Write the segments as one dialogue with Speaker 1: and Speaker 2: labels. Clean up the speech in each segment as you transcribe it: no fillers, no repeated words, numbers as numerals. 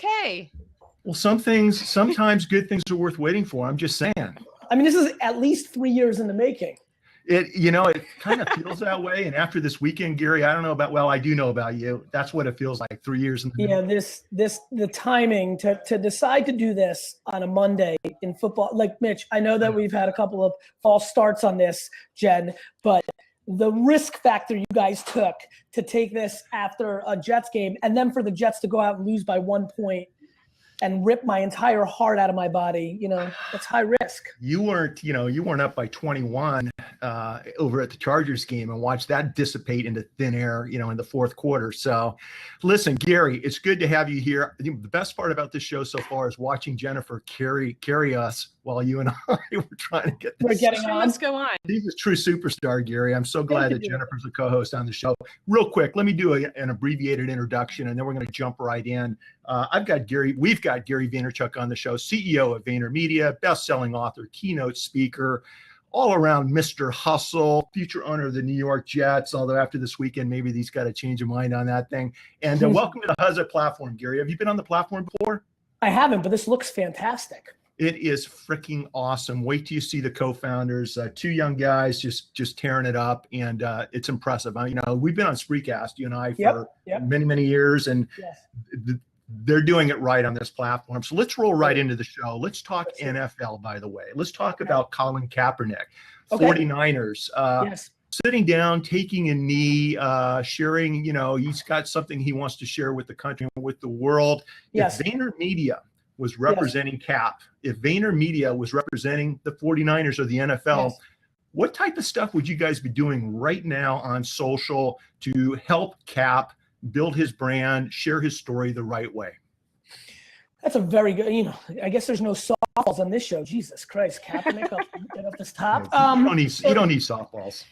Speaker 1: okay.
Speaker 2: Well, sometimes good things are worth waiting for. I'm just saying.
Speaker 3: I mean, this is at least 3 years in the making.
Speaker 2: It kind of feels that way. And after this weekend, Gary, I do know about you. That's what it feels like, 3 years in the
Speaker 3: making. The timing to decide to do this on a Monday in football. Like, Mitch, I know that we've had a couple of false starts on this, Jen, but the risk factor you guys took to take this after a Jets game and then for the Jets to go out and lose by 1 point and rip my entire heart out of my body, that's high risk.
Speaker 2: You weren't up by 21 over at the Chargers game and watched that dissipate into thin air, in the fourth quarter. So listen, Gary, it's good to have you here. I think the best part about this show so far is watching Jennifer carry us while you and I were trying to get this.
Speaker 3: We're getting on.
Speaker 1: Let's go on.
Speaker 2: He's a true superstar, Gary. I'm so glad that Jennifer's a co-host on the show. Real quick, let me do an abbreviated introduction, and then we're going to jump right in. We've got Gary Vaynerchuk on the show, CEO of VaynerMedia, best-selling author, keynote speaker, all-around Mr. Hustle, future owner of the New York Jets, although after this weekend, maybe he's got to change his mind on that thing. And welcome to the Huzza platform, Gary. Have you been on the platform before?
Speaker 3: I haven't, but this looks fantastic.
Speaker 2: It is freaking awesome. Wait till you see the co-founders, two young guys just tearing it up, and it's impressive. We've been on Spreecast, you and I, for many, many years, and they're doing it right on this platform. So let's roll right into the show. Let's talk NFL, by the way. Let's talk about Colin Kaepernick, 49ers. Sitting down, taking a knee, sharing, he's got something he wants to share with the country and with the world.
Speaker 3: Yes.
Speaker 2: If VaynerMedia was representing Cap, if VaynerMedia was representing the 49ers or the NFL, what type of stuff would you guys be doing right now on social to help Cap build his brand, share his story the right way?
Speaker 3: That's a very good, I guess there's no softballs on this show. Jesus Christ, Kaepernick off the top.
Speaker 2: You don't need softballs.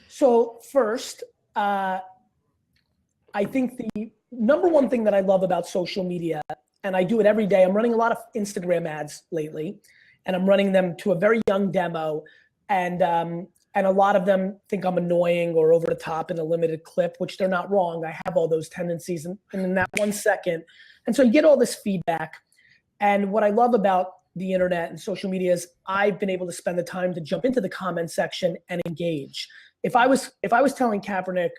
Speaker 3: So first, I think the number one thing that I love about social media, and I do it every day, I'm running a lot of Instagram ads lately, and I'm running them to a very young demo, and a lot of them think I'm annoying or over the top in a limited clip, which they're not wrong. I have all those tendencies in that 1 second. And so you get all this feedback. And what I love about the internet and social media is I've been able to spend the time to jump into the comment section and engage. If I was telling Kaepernick,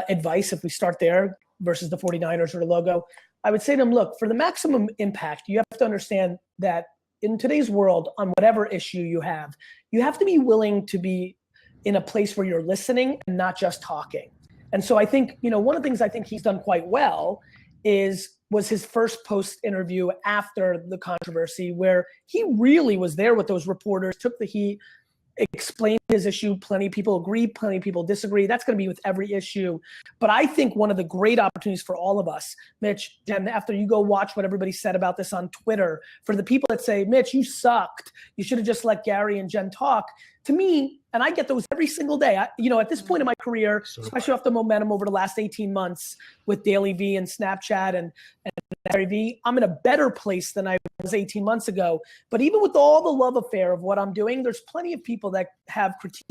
Speaker 3: advice, if we start there versus the 49ers or the logo, I would say to him, look, for the maximum impact, you have to understand that in today's world, on whatever issue you have to be willing to be in a place where you're listening and not just talking. And so I think, one of the things I think he's done quite well was his first post interview after the controversy, where he really was there with those reporters, took the heat, explained his issue. Plenty of people agree, plenty of people disagree. That's going to be with every issue. But I think one of the great opportunities for all of us, Mitch, Jen, after you go watch what everybody said about this on Twitter, for the people that say, Mitch, you sucked, you should have just let Gary and Jen talk. To me, and I get those every single day. At this point in my career, especially off the momentum over the last 18 months with Daily V and Snapchat and Gary V, I'm in a better place than I was 18 months ago. But even with all the love affair of what I'm doing, there's plenty of people that have critiques,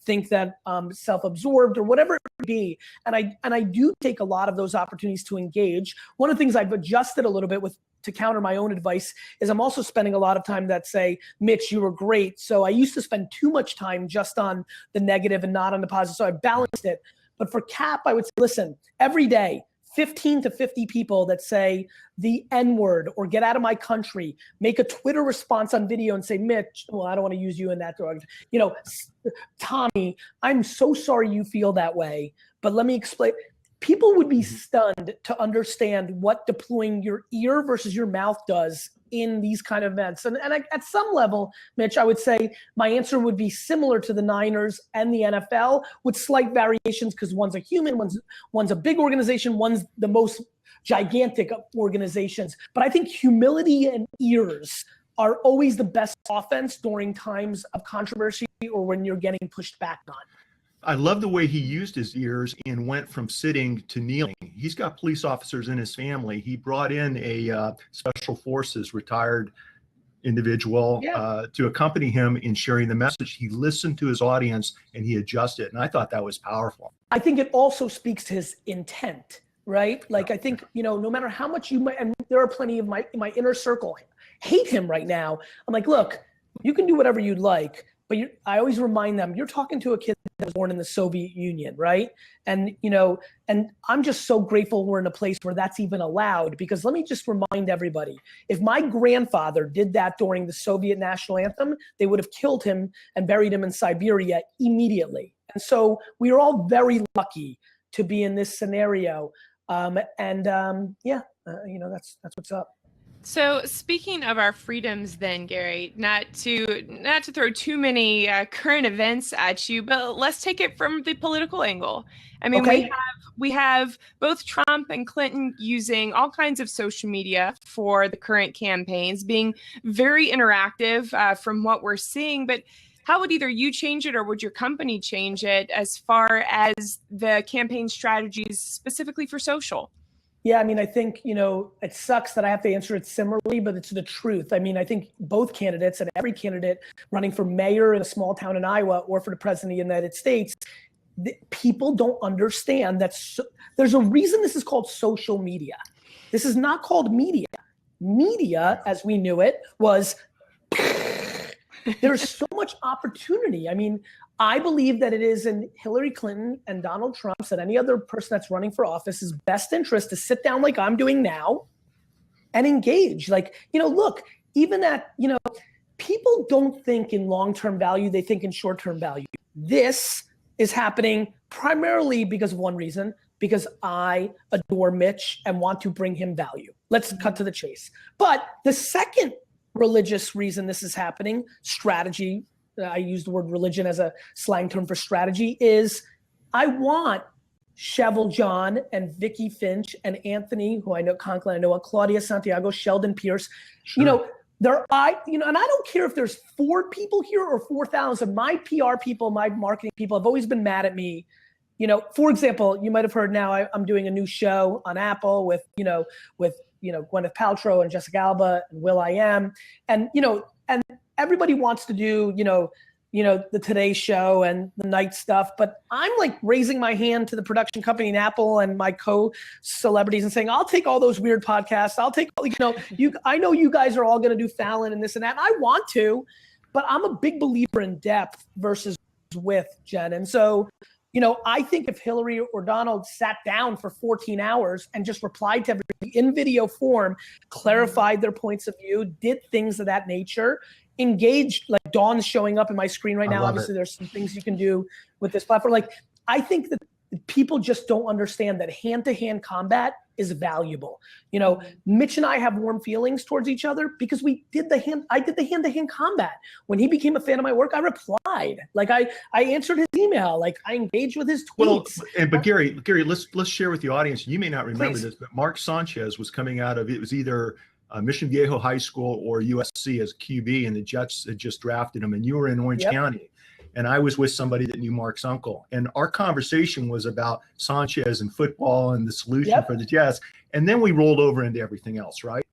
Speaker 3: think that I'm self-absorbed or whatever it may be. And I do take a lot of those opportunities to engage. One of the things I've adjusted a little bit to counter my own advice is I'm also spending a lot of time that say, Mitch, you were great. So I used to spend too much time just on the negative and not on the positive. So I balanced it. But for Cap, I would say, listen, every day, 15 to 50 people that say the N-word or get out of my country, make a Twitter response on video and say, Mitch, well, I don't want to use you in that drug. Tommy, I'm so sorry you feel that way, but let me explain. People would be stunned to understand what deploying your ear versus your mouth does in these kind of events. And at some level, Mitch, I would say my answer would be similar to the Niners and the NFL with slight variations because one's a human, one's a big organization, one's the most gigantic of organizations. But I think humility and ears are always the best offense during times of controversy or when you're getting pushed back on.
Speaker 2: I love the way he used his ears and went from sitting to kneeling. He's got police officers in his family. He brought in a special forces retired individual to accompany him in sharing the message. He listened to his audience and he adjusted. And I thought that was powerful.
Speaker 3: I think it also speaks to his intent, right? Like, I think, no matter how much you might, and there are plenty of my inner circle hate him right now. I'm like, look, you can do whatever you'd like, but I always remind them, you're talking to a kid that was born in the Soviet Union, right? And, and I'm just so grateful we're in a place where that's even allowed, because let me just remind everybody, if my grandfather did that during the Soviet national anthem, they would have killed him and buried him in Siberia immediately. And so we are all very lucky to be in this scenario. That's what's up.
Speaker 1: So speaking of our freedoms then, Gary, not to throw too many current events at you, but let's take it from the political angle. I mean, okay. we have both Trump and Clinton using all kinds of social media for the current campaigns, being very interactive from what we're seeing. But how would either you change it or would your company change it as far as the campaign strategies specifically for social?
Speaker 3: Yeah, I mean, I think, it sucks that I have to answer it similarly, but it's the truth. I mean, I think both candidates and every candidate running for mayor in a small town in Iowa or for the president of the United States, people don't understand that there's a reason this is called social media. This is not called media. Media, as we knew it, was there's so much opportunity. I mean, I believe that it is in Hillary Clinton and Donald Trump's and any other person that's running for office's best interest to sit down like I'm doing now and engage. Like, look, even at, people don't think in long-term value, they think in short-term value. This is happening primarily because of one reason, because I adore Mitch and want to bring him value. Let's cut to the chase. But the second religious reason this is happening, strategy, I use the word religion as a slang term for strategy, is I want Cheval John and Vicky Finch and Anthony, who I know, Conklin, I know, Claudia Santiago, Sheldon Pierce, and I don't care if there's 4 people here or 4,000. My PR people, my marketing people have always been mad at me. For example, you might have heard now I'm doing a new show on Apple with Gwyneth Paltrow and Jessica Alba and Will.i.am, and everybody wants to do, the Today Show and the night stuff, but I'm like raising my hand to the production company in Apple and my co-celebrities and saying, I'll take all those weird podcasts. I'll take, I know you guys are all going to do Fallon and this and that. And I want to, but I'm a big believer in depth versus width, Jen. And so, I think if Hillary or Donald sat down for 14 hours and just replied to everybody in video form, clarified their points of view, did things of that nature, engaged, like Dawn's showing up in my screen right now. Obviously, there's some things you can do with this platform. Like, I think that people just don't understand that hand-to-hand combat is valuable. Mitch and I have warm feelings towards each other because I did the hand-to-hand combat. When he became a fan of my work, I replied. Like I answered his email. Like I engaged with his tweets.
Speaker 2: Well, but Gary, let's share with the audience. You may not remember this, but Mark Sanchez was coming out of, it was either Mission Viejo High School or USC as QB, and the Jets had just drafted him, and you were in Orange County. And I was with somebody that knew Mark's uncle. And our conversation was about Sanchez and football and the solution for the Jets. And then we rolled over into everything else, right?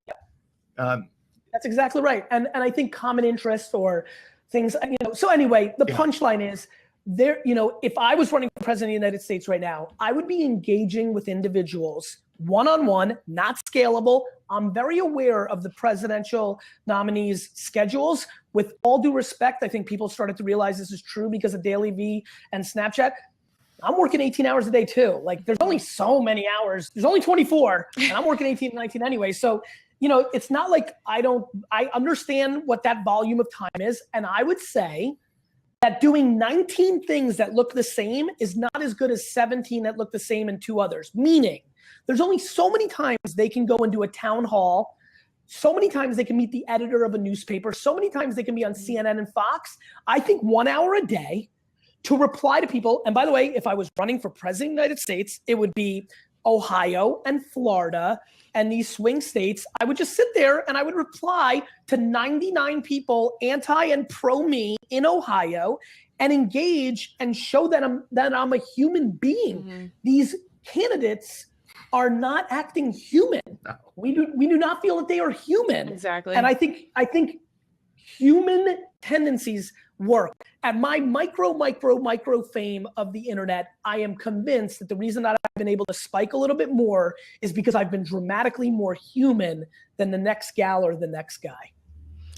Speaker 3: That's exactly right. And I think common interests or things, so anyway, the punchline is there, if I was running for president of the United States right now, I would be engaging with individuals one-on-one, not scalable. I'm very aware of the presidential nominees' schedules. With all due respect, I think people started to realize this is true because of Daily V and Snapchat. I'm working 18 hours a day too. Like there's only so many hours. There's only 24 and I'm working 18 and 19 anyway. So, it's not like I understand what that volume of time is. And I would say that doing 19 things that look the same is not as good as 17 that look the same in 2 others. Meaning, there's only so many times they can go and do a town hall. So many times they can meet the editor of a newspaper. So many times they can be on CNN and Fox. I think 1 hour a day to reply to people. And by the way, if I was running for president of the United States, it would be Ohio and Florida and these swing states. I would just sit there and I would reply to 99 people anti and pro me in Ohio and engage and show that I'm a human being. Mm-hmm. These candidates are not acting human. No. We do not feel that they are human.
Speaker 1: Exactly.
Speaker 3: And I think human tendencies work. At my micro fame of the internet, I am convinced that the reason that I've been able to spike a little bit more is because I've been dramatically more human than the next gal or the next guy.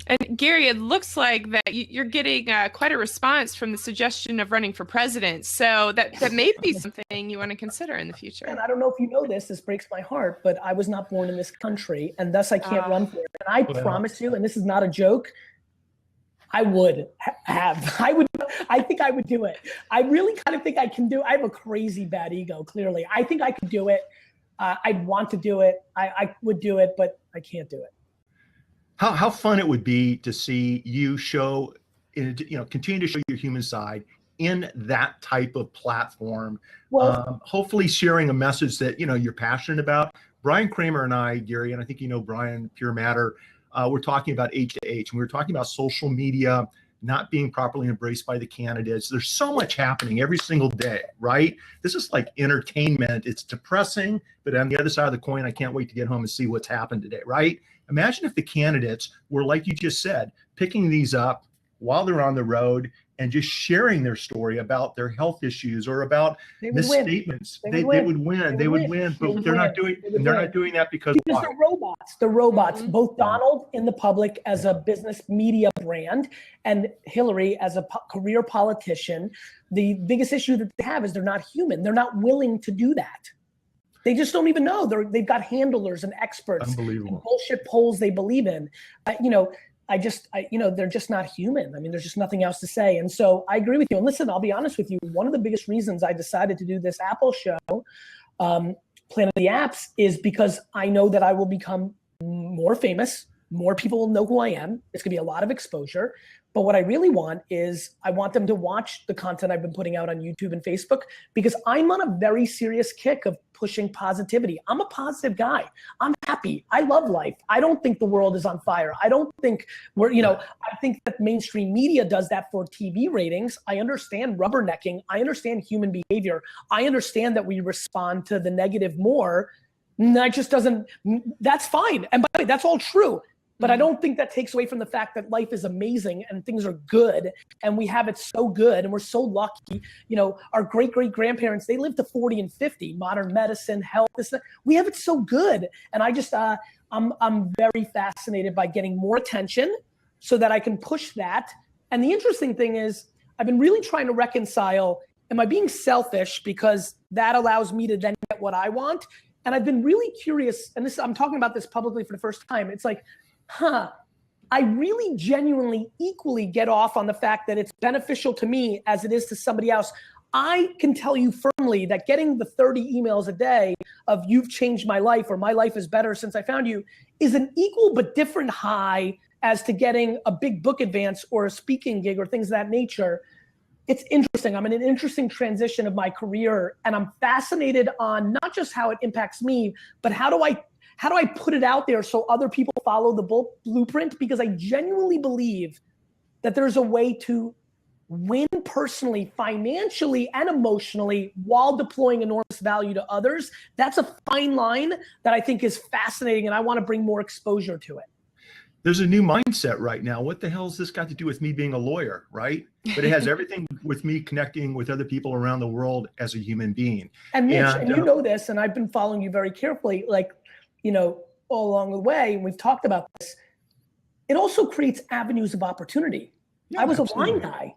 Speaker 1: And Gary, it looks like that you're getting quite a response from the suggestion of running for president. So that may be something you want to consider in the future.
Speaker 3: And I don't know if you know this breaks my heart, but I was not born in this country, and thus I can't run for it. And I promise you, and this is not a joke, I would have. I think I would do it. I really kind of think I can do it. I have a crazy bad ego, clearly. I think I could do it. I'd want to do it. I would do it, but I can't do it.
Speaker 2: How fun it would be to see you show, continue to show your human side in that type of platform. Well, hopefully sharing a message that, you're passionate about. Brian Kramer and I, Gary, and I think Brian, Pure Matter, we're talking about H to H, and we were talking about social media not being properly embraced by the candidates. There's so much happening every single day, right? This is like entertainment. It's depressing, but on the other side of the coin, I can't wait to get home and see what's happened today, right? Imagine if the candidates were, like you just said, picking these up while they're on the road and just sharing their story about their health issues or about misstatements. They would win, but they're not doing that because
Speaker 3: they're robots. Both Donald in the public as a business media brand and Hillary as a career politician. The biggest issue that they have is they're not human. They're not willing to do that. They just don't even know. They've got handlers and experts and bullshit polls they believe in. They're just not human. I mean, there's just nothing else to say. And so I agree with you. And listen, I'll be honest with you. One of the biggest reasons I decided to do this Apple show, Planet of the Apps, is because I know that I will become more famous. More people will know who I am. It's going to be a lot of exposure. But what I really want is I want them to watch the content I've been putting out on YouTube and Facebook, because I'm on a very serious kick of pushing positivity. I'm a positive guy. I'm happy. I love life. I don't think the world is on fire. I don't think I think that mainstream media does that for TV ratings. I understand rubbernecking. I understand human behavior. I understand that we respond to the negative more. That just doesn't, that's fine. And by the way, that's all true. But I don't think that takes away from the fact that life is amazing and things are good and we have it so good and we're so lucky. Our great-great-grandparents, they lived to 40 and 50, modern medicine, health, we have it so good. And I just, I'm very fascinated by getting more attention so that I can push that. And the interesting thing is I've been really trying to reconcile, am I being selfish because that allows me to then get what I want? And I've been really curious, and I'm talking about this publicly for the first time. It's like, I really genuinely equally get off on the fact that it's beneficial to me as it is to somebody else. I can tell you firmly that getting the 30 emails a day of "you've changed my life" or "my life is better since I found you" is an equal but different high as to getting a big book advance or a speaking gig or things of that nature. It's interesting. I'm in an interesting transition of my career, and I'm fascinated on not just how it impacts me, but how do I put it out there so other people follow the blueprint? Because I genuinely believe that there's a way to win personally, financially, and emotionally while deploying enormous value to others. That's a fine line that I think is fascinating, and I want to bring more exposure to it.
Speaker 2: There's a new mindset right now. What the hell has this got to do with me being a lawyer, right? But it has everything with me connecting with other people around the world as a human being.
Speaker 3: And Mitch, and you know this, and I've been following you very carefully, all along the way, and we've talked about this, it also creates avenues of opportunity. Yeah, I was absolutely. A wine guy.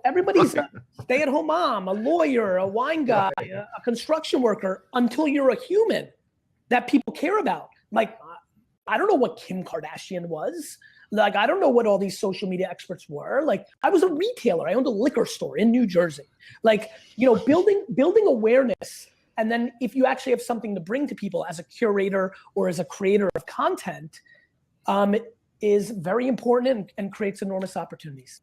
Speaker 3: Everybody's a stay-at-home mom, a lawyer, a wine guy, a construction worker, until you're a human that people care about. Like, I don't know what Kim Kardashian was. Like, I don't know what all these social media experts were. Like, I was a retailer. I owned a liquor store in New Jersey. Like, building awareness. And then if you actually have something to bring to people as a curator or as a creator of content, is very important and creates enormous opportunities.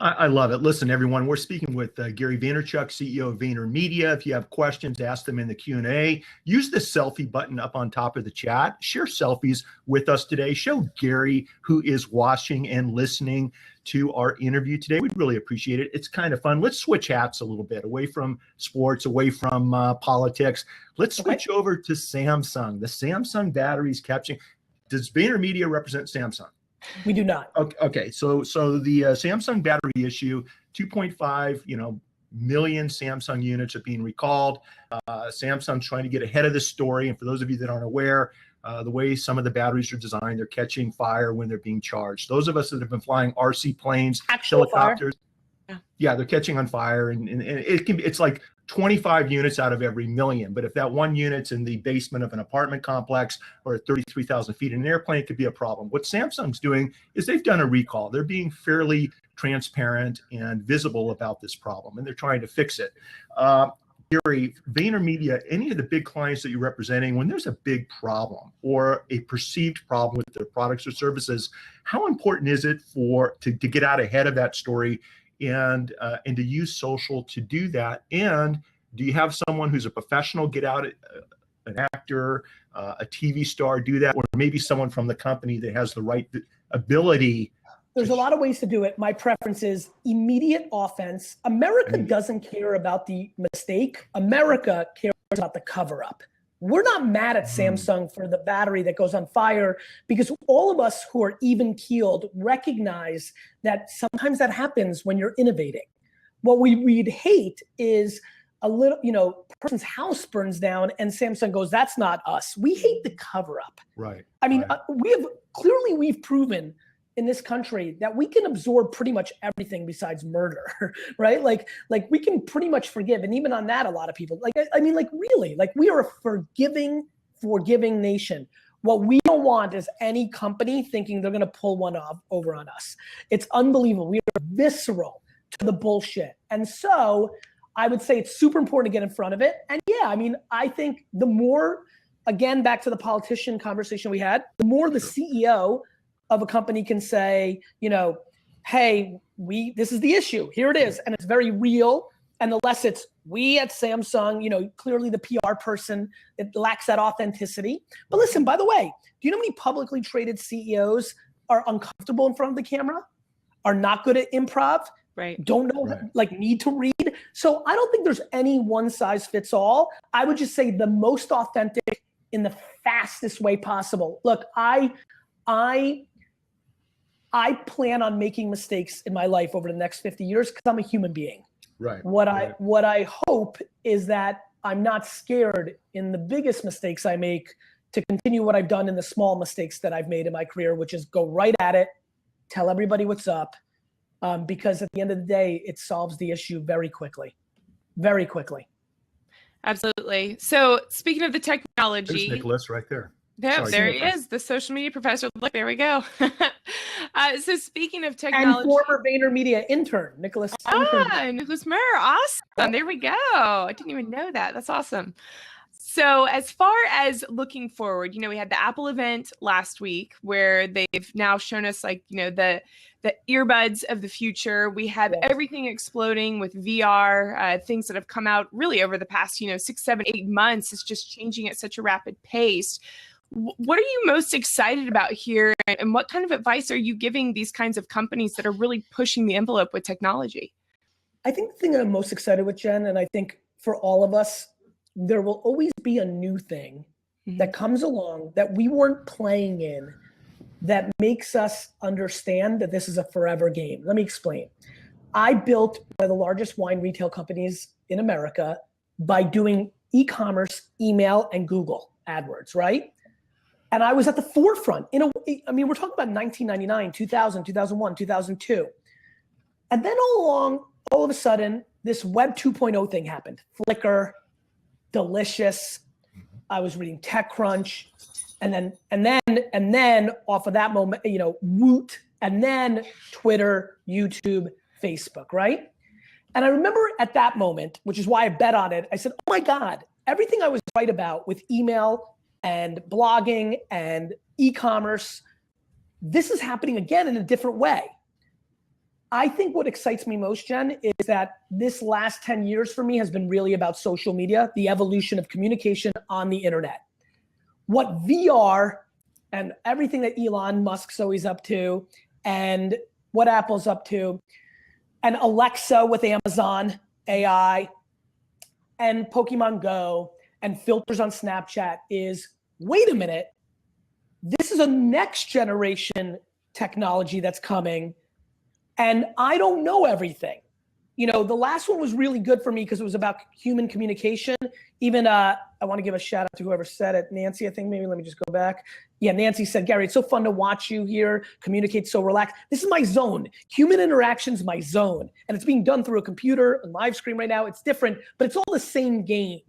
Speaker 2: I love it. Listen, everyone, we're speaking with Gary Vaynerchuk, CEO of VaynerMedia. If you have questions, ask them in the Q&A. Use the selfie button up on top of the chat. Share selfies with us today. Show Gary who is watching and listening to our interview today. We'd really appreciate it. It's kind of fun. Let's switch hats a little bit, away from sports, away from politics. Let's switch over to Samsung. The Samsung batteries capturing. does VaynerMedia represent Samsung?
Speaker 3: We do not.
Speaker 2: Okay. So the Samsung battery issue, 2.5, million Samsung units are being recalled. Samsung's trying to get ahead of this story. And for those of you that aren't aware, the way some of the batteries are designed, they're catching fire when they're being charged. Those of us that have been flying RC planes, helicopters, yeah, they're catching on fire, and it's like 25 units out of every million. But if that one unit's in the basement of an apartment complex or at 33,000 feet in an airplane, it could be a problem. What Samsung's doing is they've done a recall. They're being fairly transparent and visible about this problem, and they're trying to fix it. Gary, VaynerMedia, any of the big clients that you're representing, when there's a big problem or a perceived problem with their products or services, how important is it to get out ahead of that story and to use social to do that? And do you have someone who's a professional get out, an actor, a TV star do that, or maybe someone from the company that has the right ability?
Speaker 3: There's a lot of ways to do it. My preference is immediate offense. America doesn't care about the mistake. America cares about the cover up. We're not mad at Samsung for the battery that goes on fire, because all of us who are even keeled recognize that sometimes that happens when you're innovating. What we'd hate is a little, person's house burns down and Samsung goes, "That's not us." We hate the cover up.
Speaker 2: Right.
Speaker 3: I mean, we've proven in this country that we can absorb pretty much everything besides murder, right? Like we can pretty much forgive. And even on that, a lot of people, really, we are a forgiving nation. What we don't want is any company thinking they're going to pull one over on us. It's unbelievable. We are visceral to the bullshit. And so I would say it's super important to get in front of it. And yeah, I think the more, again, back to the politician conversation we had, the more the CEO of a company can say, hey, this is the issue, here it is, and it's very real, and the less it's we at Samsung, clearly the PR person, it lacks that authenticity. But listen, by the way, do you know how many publicly traded CEOs are uncomfortable in front of the camera, are not good at improv,
Speaker 1: right?
Speaker 3: Don't know, need to read? So I don't think there's any one size fits all. I would just say the most authentic in the fastest way possible. Look, I plan on making mistakes in my life over the next 50 years because I'm a human being.
Speaker 2: Right.
Speaker 3: What I hope is that I'm not scared in the biggest mistakes I make to continue what I've done in the small mistakes that I've made in my career, which is go right at it, tell everybody what's up, because at the end of the day, it solves the issue very quickly. Very quickly.
Speaker 1: Absolutely. So speaking of the technology.
Speaker 2: There's Nicholas right there.
Speaker 1: Yeah, there he is, the social media professor. Look, there we go. So speaking of technology.
Speaker 3: And former VaynerMedia intern, Nicholas.
Speaker 1: Nicholas Murr. Awesome. There we go. I didn't even know that. That's awesome. So as far as looking forward, we had the Apple event last week where they've now shown us the earbuds of the future. We have everything exploding with VR, things that have come out really over the past, 6, 7, 8 months. It's just changing at such a rapid pace. What are you most excited about here, and what kind of advice are you giving these kinds of companies that are really pushing the envelope with technology?
Speaker 3: I think the thing that I'm most excited with, Jen, and I think for all of us, there will always be a new thing that comes along that we weren't playing in that makes us understand that this is a forever game. Let me explain. I built one of the largest wine retail companies in America by doing e-commerce, email, and Google AdWords, right? And I was at the forefront. We're talking about 1999, 2000, 2001, 2002. And then all of a sudden, this Web 2.0 thing happened. Flickr, Delicious. I was reading TechCrunch, and then off of that moment, Woot, and then Twitter, YouTube, Facebook, right? And I remember at that moment, which is why I bet on it, I said, oh my God, everything I was right about with email and blogging and e-commerce, this is happening again in a different way. I think what excites me most, Jen, is that this last 10 years for me has been really about social media, the evolution of communication on the internet. What VR and everything that Elon Musk's always up to, and what Apple's up to, and Alexa with Amazon AI, and Pokemon Go, and filters on Snapchat is, wait a minute, this is a next generation technology that's coming, and I don't know everything. You know, the last one was really good for me because it was about human communication. Even, I want to give a shout out to whoever said it. Nancy, I think maybe, let me just go back. Yeah, Nancy said, Gary, it's so fun to watch you here, communicate so relaxed. This is my zone. Human interaction's my zone. And it's being done through a computer, a live stream right now. It's different, but it's all the same game.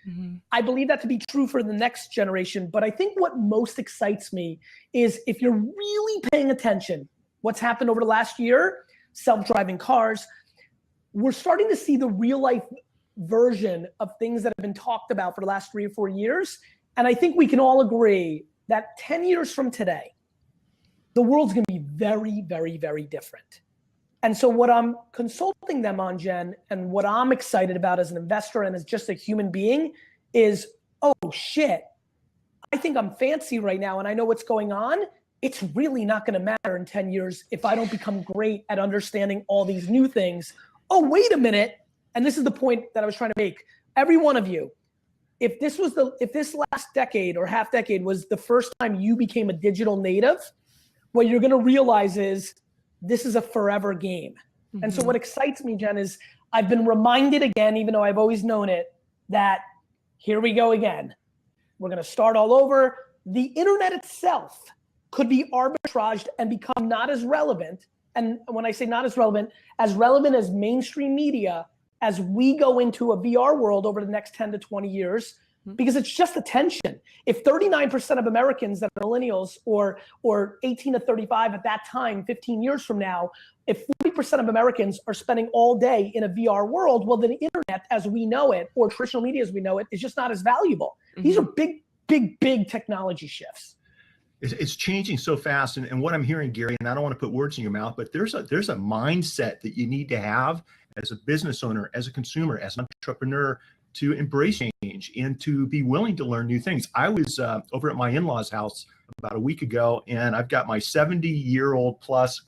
Speaker 3: Mm-hmm. I believe that to be true for the next generation. But I think what most excites me is if you're really paying attention, what's happened over the last year, self-driving cars, we're starting to see the real life version of things that have been talked about for the last 3 or 4 years. And I think we can all agree that 10 years from today, the world's gonna be very, very, very different. And so what I'm consulting them on, Jen, and what I'm excited about as an investor and as just a human being is, oh shit, I think I'm fancy right now and I know what's going on. It's really not gonna matter in 10 years if I don't become great at understanding all these new things. Oh, wait a minute. And this is the point that I was trying to make. Every one of you, if this last decade or half decade was the first time you became a digital native, what you're gonna realize is this is a forever game. Mm-hmm. And so what excites me, Jen, is I've been reminded again, even though I've always known it, that here we go again. We're gonna start all over. The internet itself could be arbitraged and become not as relevant. And when I say not as relevant as mainstream media as we go into a VR world over the next 10 to 20 years, because it's just attention. If 39% of Americans that are millennials or 18 to 35 at that time, 15 years from now, if 40% of Americans are spending all day in a VR world, well, the internet as we know it, or traditional media as we know it, is just not as valuable. Mm-hmm. These are big, big, big technology shifts.
Speaker 2: It's changing so fast. And what I'm hearing, Gary, and I don't want to put words in your mouth, but there's a mindset that you need to have as a business owner, as a consumer, as an entrepreneur, to embrace change and to be willing to learn new things. I was over at my in-laws' house about a week ago, and I've got my 70-year-old plus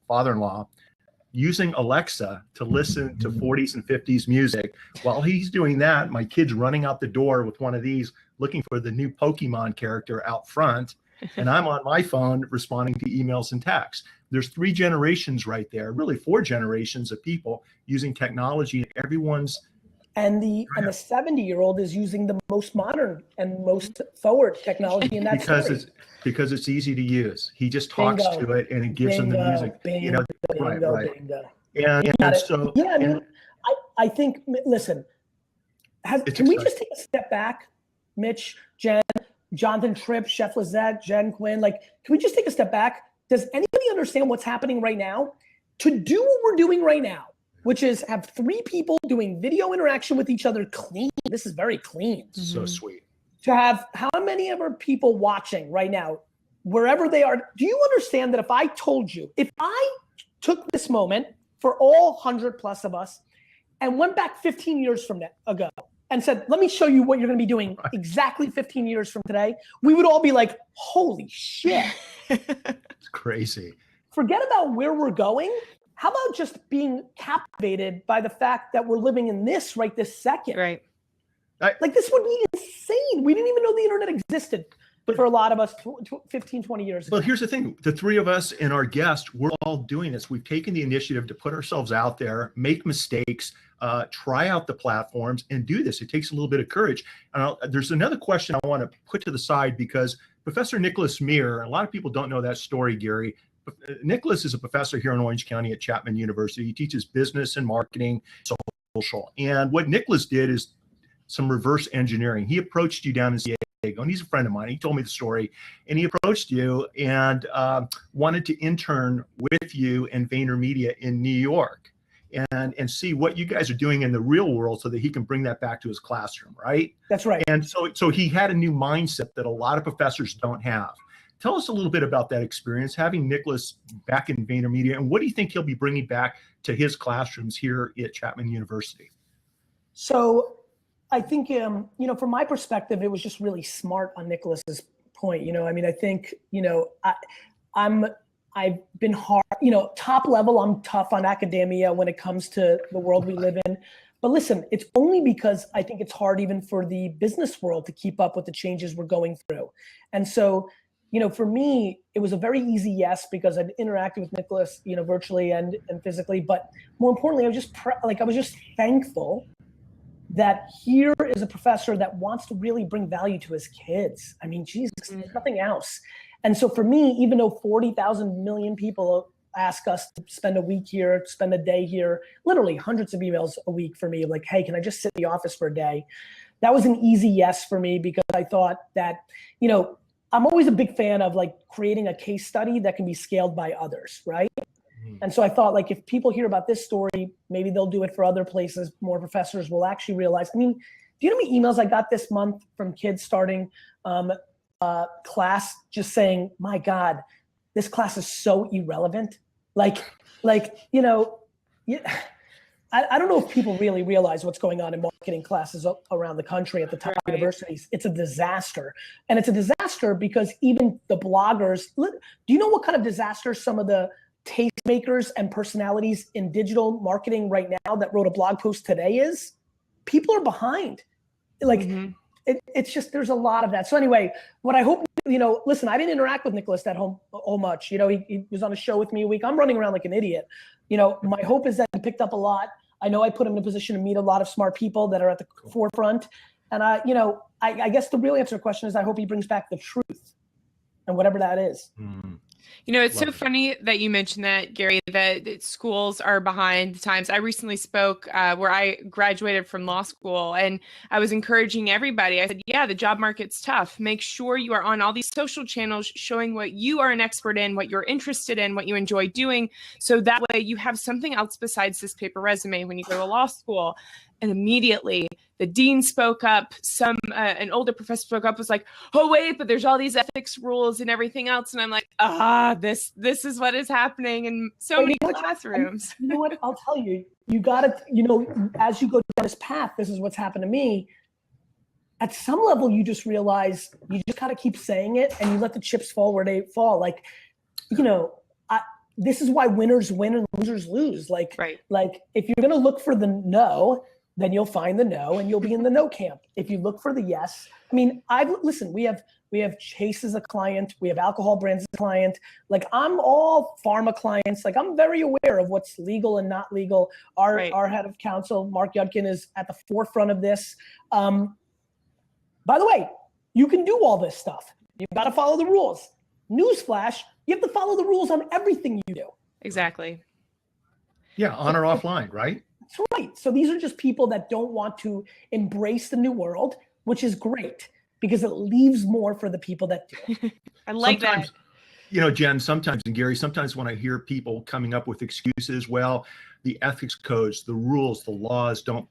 Speaker 2: father-in-law using Alexa to listen to 40s and 50s music. While he's doing that, my kid's running out the door with one of these, looking for the new Pokemon character out front. And I'm on my phone responding to emails and texts. There's 3 generations right there, really 4 generations of people using technology. Everyone's
Speaker 3: and the 70-year-old is using the most modern and most forward technology in that
Speaker 2: because it's easy to use. He just talks to it and it gives him the music. Right. And so
Speaker 3: yeah, I mean, I think, listen, can we just take a step back, Mitch, Jen, Jonathan Tripp, Chef Lizette, Jen Quinn, like, can we just take a step back? Does anybody understand what's happening right now? To do what we're doing right now, which is have 3 people doing video interaction with each other clean. This is very clean.
Speaker 2: So sweet.
Speaker 3: To have how many of our people watching right now, wherever they are, do you understand that if I told you, if I took this moment for all 100 plus of us and went back 15 years from ago and said, let me show you what you're gonna be doing exactly 15 years from today, we would all be like, holy shit.
Speaker 2: It's crazy.
Speaker 3: Forget about where we're going. How about just being captivated by the fact that we're living in this right this second?
Speaker 1: Right.
Speaker 3: Like this would be insane. We didn't even know the internet existed for a lot of us 15, 20 years ago.
Speaker 2: Well, here's the thing. The 3 of us and our guests, we're all doing this. We've taken the initiative to put ourselves out there, make mistakes, try out the platforms and do this. It takes a little bit of courage. And there's another question I want to put to the side because Professor Nicholas Meir, a lot of people don't know that story, Gary. Nicholas is a professor here in Orange County at Chapman University. He teaches business and marketing, social. And what Nicholas did is some reverse engineering. He approached you down in San Diego, and he's a friend of mine. He told me the story, and he approached you and wanted to intern with you and VaynerMedia in New York and see what you guys are doing in the real world so that he can bring that back to his classroom, right?
Speaker 3: That's right.
Speaker 2: And so he had a new mindset that a lot of professors don't have. Tell us a little bit about that experience, having Nicholas back in VaynerMedia, and what do you think he'll be bringing back to his classrooms here at Chapman University?
Speaker 3: So I think, from my perspective, it was just really smart on Nicholas's point. I mean, I think, I've been hard, top level, I'm tough on academia when it comes to the world we live in. But listen, it's only because I think it's hard even for the business world to keep up with the changes we're going through. And so for me, it was a very easy yes, because I'd interacted with Nicholas, virtually and physically. But more importantly, I was just thankful that here is a professor that wants to really bring value to his kids. I mean, Jesus, there's nothing else. And so for me, even though 40,000 million people ask us to spend a week here, spend a day here, literally hundreds of emails a week for me, like, hey, can I just sit in the office for a day? That was an easy yes for me, because I thought that, I'm always a big fan of like creating a case study that can be scaled by others, right? And so I thought, like, if people hear about this story, maybe they'll do it for other places. More professors will actually realize. I mean, do you know how many emails I got this month from kids starting class just saying, my God, this class is so irrelevant. I don't know if people really realize what's going on in marketing classes around the country at the top universities. It's a disaster. And it's a disaster because even the bloggers, do you know what kind of disaster some of the tastemakers and personalities in digital marketing right now that wrote a blog post today is? People are behind. It's just, there's a lot of that. So anyway, what I hope, listen, I didn't interact with Nicholas that much. He was on a show with me a week. I'm running around like an idiot. My hope is that he picked up a lot. I know I put him in a position to meet a lot of smart people that are at the forefront. And I guess the real answer to the question is I hope he brings back the truth and whatever that is.
Speaker 2: Mm.
Speaker 1: It's so funny that you mentioned that, Gary, that schools are behind the times. I recently spoke where I graduated from law school, and I was encouraging everybody. I said, yeah, the job market's tough. Make sure you are on all these social channels showing what you are an expert in, what you're interested in, what you enjoy doing. So that way you have something else besides this paper resume when you go to law school. And immediately the dean spoke up. An older professor spoke up, was like, oh, wait, but there's all these ethics rules and everything else. And I'm like, this is what is happening in so many classrooms.
Speaker 3: You know what? I'll tell you, you got to, as you go down this path, this is what's happened to me. At some level, you just realize you just got to keep saying it and you let the chips fall where they fall. Like, this is why winners win and losers lose. Like if you're going to look for the no, then you'll find the no and you'll be in the no camp. If you look for the yes, I mean, we have Chase as a client. We have alcohol brands as a client. Like, I'm all pharma clients. Like, I'm very aware of what's legal and not legal. Our head of counsel, Mark Yudkin, is at the forefront of this. By the way, you can do all this stuff. You've got to follow the rules. Newsflash, you have to follow the rules on everything you do.
Speaker 1: Exactly.
Speaker 2: Yeah, on or offline, right?
Speaker 3: That's right. So these are just people that don't want to embrace the new world, which is great because it leaves more for the people that do.
Speaker 1: I like
Speaker 2: sometimes,
Speaker 1: that.
Speaker 2: Jen, sometimes, and Gary, sometimes when I hear people coming up with excuses, well, the ethics codes, the rules, the laws don't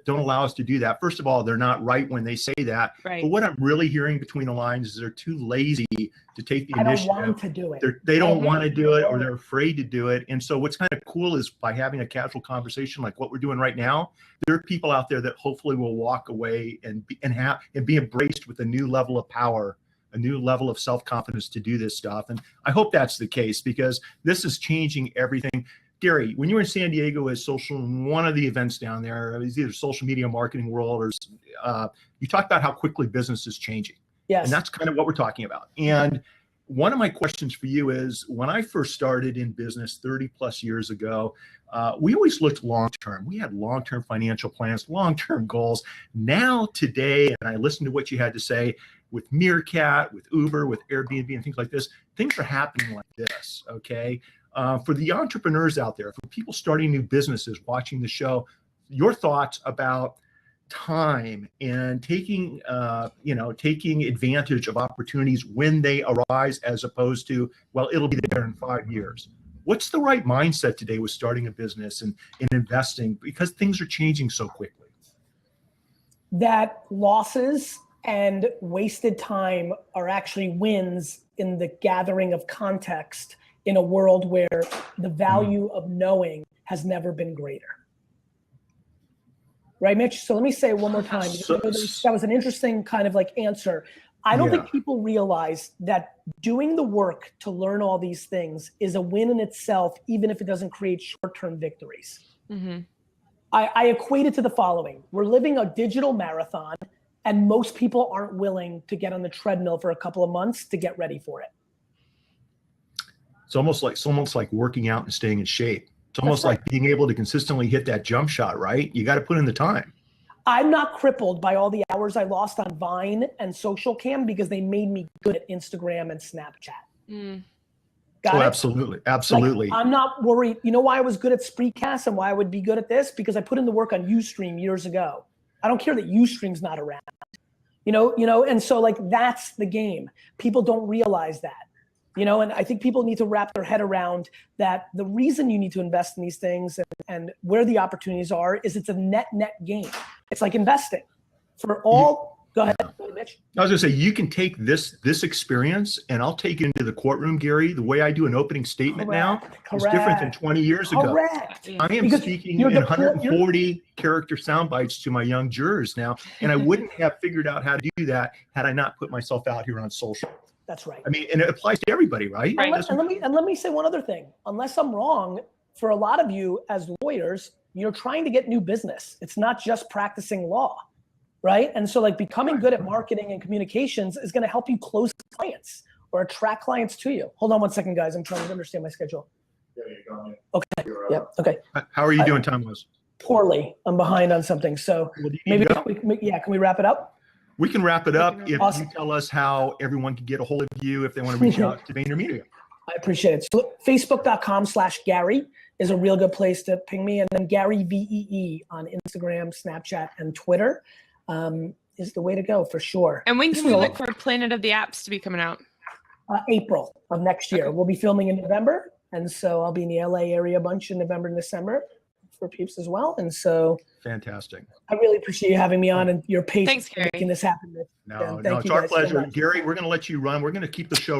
Speaker 2: allow us to do that. First of all, they're not right when they say that.
Speaker 1: Right.
Speaker 2: But what I'm really hearing between the lines is they're too lazy to take the initiative.
Speaker 3: I don't want to do it.
Speaker 2: They don't want to do it, or they're afraid to do it. And so what's kind of cool is by having a casual conversation like what we're doing right now, there are people out there that hopefully will walk away and be embraced with a new level of power, a new level of self-confidence to do this stuff. And I hope that's the case because this is changing everything. Gary, when you were in San Diego as one of the events down there, it was either social media marketing world or you talked about how quickly business is changing.
Speaker 3: Yes.
Speaker 2: And that's kind of what we're talking about. And one of my questions for you is, when I first started in business 30 plus years ago, we always looked long-term. We had long-term financial plans, long-term goals. Now today, and I listened to what you had to say with Meerkat, with Uber, with Airbnb and things like this, things are happening like this, okay? For the entrepreneurs out there, for people starting new businesses, watching the show, your thoughts about time and taking advantage of opportunities when they arise, as opposed to, well, it'll be there in 5 years. What's the right mindset today with starting a business and investing, because things are changing so quickly?
Speaker 3: That losses and wasted time are actually wins in the gathering of context in a world where the value of knowing has never been greater. Right, Mitch? So let me say it one more time. That was an interesting kind of like answer. I don't think people realize that doing the work to learn all these things is a win in itself, even if it doesn't create short-term victories. Mm-hmm. I equate it to the following. We're living a digital marathon, And most people aren't willing to get on the treadmill for a couple of months to get ready for it.
Speaker 2: It's almost like working out and staying in shape. It's almost like being able to consistently hit that jump shot, right? You got to put in the time.
Speaker 3: I'm not crippled by all the hours I lost on Vine and Social Cam because they made me good at Instagram and Snapchat. Got it?
Speaker 2: Absolutely. Absolutely.
Speaker 3: Like, I'm not worried. You know why I was good at Spreecast and why I would be good at this? Because I put in the work on Ustream years ago. I don't care that Ustream's not around. You know, and so like that's the game. People don't realize that. You know, and I think people need to wrap their head around that the reason you need to invest in these things and where the opportunities are is it's a net game. It's like investing. For all, go ahead, Mitch.
Speaker 2: I was gonna say, you can take this experience and I'll take it into the courtroom, Gary. The way I do an opening statement now is different than 20 years ago.
Speaker 3: Correct.
Speaker 2: I am speaking in 140 character sound bites to my young jurors now, and I wouldn't have figured out how to do that had I not put myself out here on social.
Speaker 3: That's right.
Speaker 2: I mean, and it applies to everybody, right?
Speaker 3: And let me say one other thing. Unless I'm wrong, for a lot of you as lawyers, you're trying to get new business. It's not just practicing law, right? And so like becoming good at marketing and communications is going to help you close clients or attract clients to you. Hold on one second, guys. I'm trying to understand my schedule. Okay. Yep. Okay.
Speaker 2: How are you doing time-wise?
Speaker 3: Poorly. I'm behind on something. So maybe, can we wrap it up?
Speaker 2: We can wrap it up if you tell us how everyone can get a hold of you if they want to reach out to VaynerMedia.
Speaker 3: I appreciate it. So Facebook.com/Gary is a real good place to ping me. And then Gary VEE on Instagram, Snapchat, and Twitter is the way to go for sure.
Speaker 1: And when can we look for Planet of the Apps to be coming out?
Speaker 3: April of next year. Okay. We'll be filming in November. And so I'll be in the LA area a bunch in November and December for peeps as well. And so
Speaker 2: fantastic.
Speaker 3: I really appreciate you having me on and your patience
Speaker 1: for
Speaker 3: making this happen.
Speaker 2: No, it's our pleasure. So Gary, we're going to let you run. We're going to keep the show